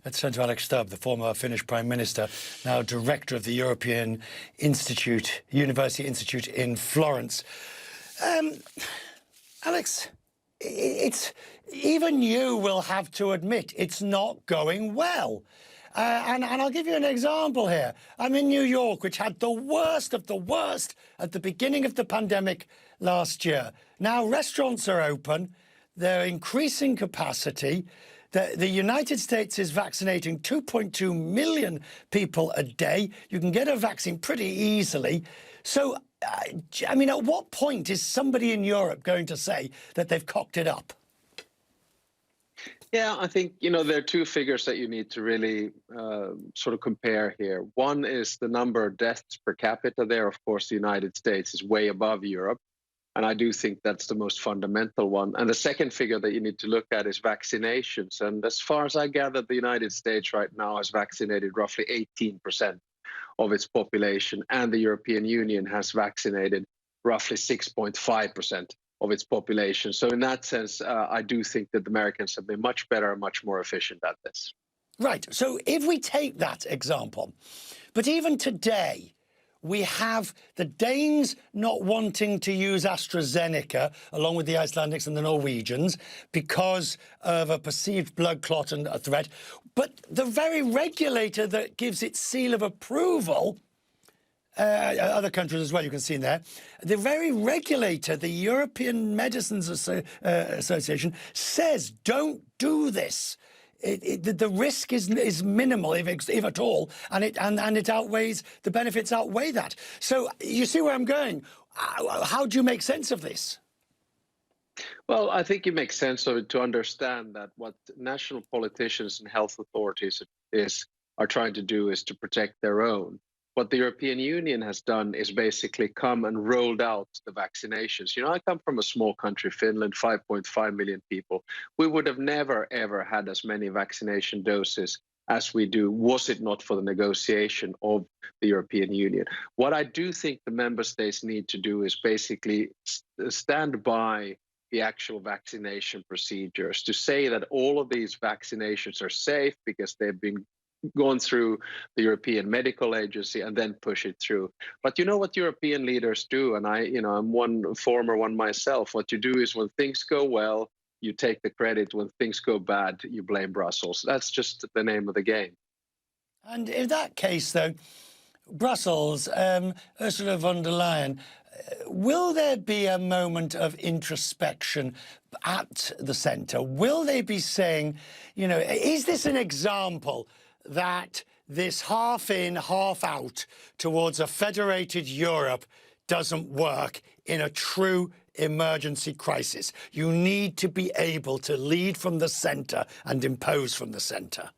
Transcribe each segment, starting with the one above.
Let's turn to Alex Stubb, the former Finnish Prime Minister, now director of the European University Institute in Florence. Alex, it's even you will have to admit it's not going well. And I'll give you an example here. I'm in New York, which had the worst of the worst at the beginning of the pandemic last year. Now restaurants are open. They're increasing capacity. The United States is vaccinating 2.2 million people a day. You can get a vaccine pretty easily. So, I mean, at what point is somebody in Europe going to say that they've cocked it up? Yeah, I think, there are two figures that you need to really sort of compare here. One is the number of deaths per capita there. Of course, the United States is way above Europe. And I do think that's the most fundamental one. And the second figure that you need to look at is vaccinations. And as far as I gather, the United States right now has vaccinated roughly 18% of its population. And the European Union has vaccinated roughly 6.5% of its population. So in that sense, I do think that the Americans have been much better and much more efficient at this. Right. So if we take that example, but even today, we have the Danes not wanting to use AstraZeneca, along with the Icelandics and the Norwegians, because of a perceived blood clot and a threat. But the very regulator that gives its seal of approval, other countries as well, you can see in there, the very regulator, the European Medicines Association, says don't do this. The risk is minimal, if at all, and it outweighs, the benefits outweigh that. So you see where I'm going. How do you make sense of this? Well, I think it makes sense of it to understand that what national politicians and health authorities are trying to do is to protect their own. What the European Union has done is basically come and rolled out the vaccinations. I come from a small country, Finland, 5.5 million people. We would have never, ever had as many vaccination doses as we do, was it not for the negotiation of the European Union. What I do think the member states need to do is basically stand by the actual vaccination procedures, to say that all of these vaccinations are safe because they've been gone through the European Medical Agency and then push it through. But you know what European leaders do, and I'm one former one myself, what you do is when things go well, you take the credit. When things go bad, you blame Brussels. That's just the name of the game. And in that case, though, Brussels, Ursula von der Leyen, will there be a moment of introspection at the centre? Will they be saying, is this an example that this half in, half out towards a federated Europe doesn't work in a true emergency crisis? You need to be able to lead from the centre and impose from the centre.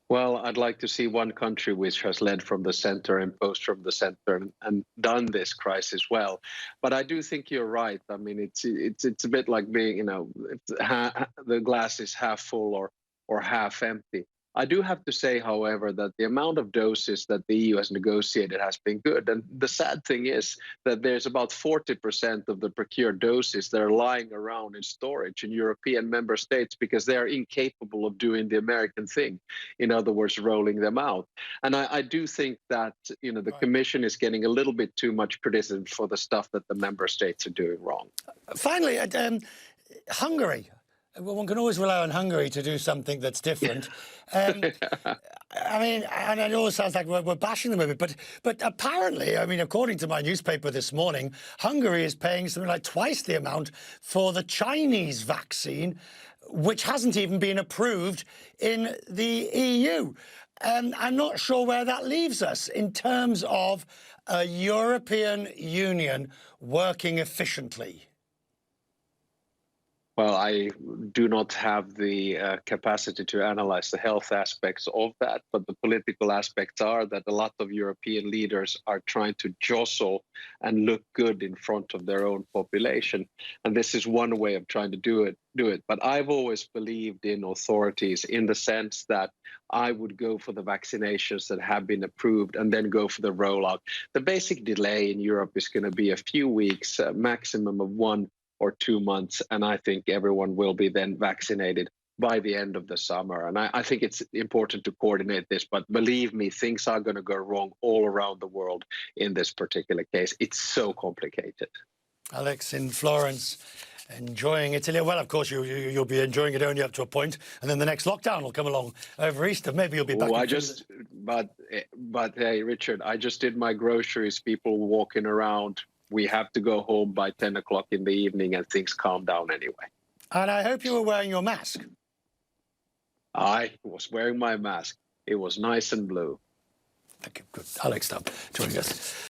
Well, I'd like to see one country which has led from the center, imposed from the center, and done this crisis well. But I do think you're right. I mean, it's a bit like being, the glass is half full or half empty. I do have to say, however, that the amount of doses that the EU has negotiated has been good. And the sad thing is that there's about 40% of the procured doses that are lying around in storage in European member states because they are incapable of doing the American thing. In other words, rolling them out. And I do think that, the Commission is getting a little bit too much criticism for the stuff that the member states are doing wrong. Finally, Hungary. Well, one can always rely on Hungary to do something that's different. I mean, and it always sounds like we're bashing them a bit, but apparently, I mean, according to my newspaper this morning, Hungary is paying something like twice the amount for the Chinese vaccine, which hasn't even been approved in the EU. I'm not sure where that leaves us in terms of a European Union working efficiently. Well, I do not have the capacity to analyze the health aspects of that, but the political aspects are that a lot of European leaders are trying to jostle and look good in front of their own population. And this is one way of trying to do it. But I've always believed in authorities in the sense that I would go for the vaccinations that have been approved and then go for the rollout. The basic delay in Europe is going to be a few weeks, maximum of 1 or 2 months, and I think everyone will be then vaccinated by the end of the summer. And I think it's important to coordinate this, but believe me, things are going to go wrong all around the world in this particular case. It's so complicated. Alex in Florence, enjoying Italy. Well, of course, you'll be enjoying it only up to a point, and then the next lockdown will come along over Easter. Maybe you'll be back. But hey, Richard, I just did my groceries. People walking around. We have to go home by 10 o'clock in the evening, and things calm down anyway. And I hope you were wearing your mask. I was wearing my mask. It was nice and blue. Thank you. Good. Alex Stubb joining us.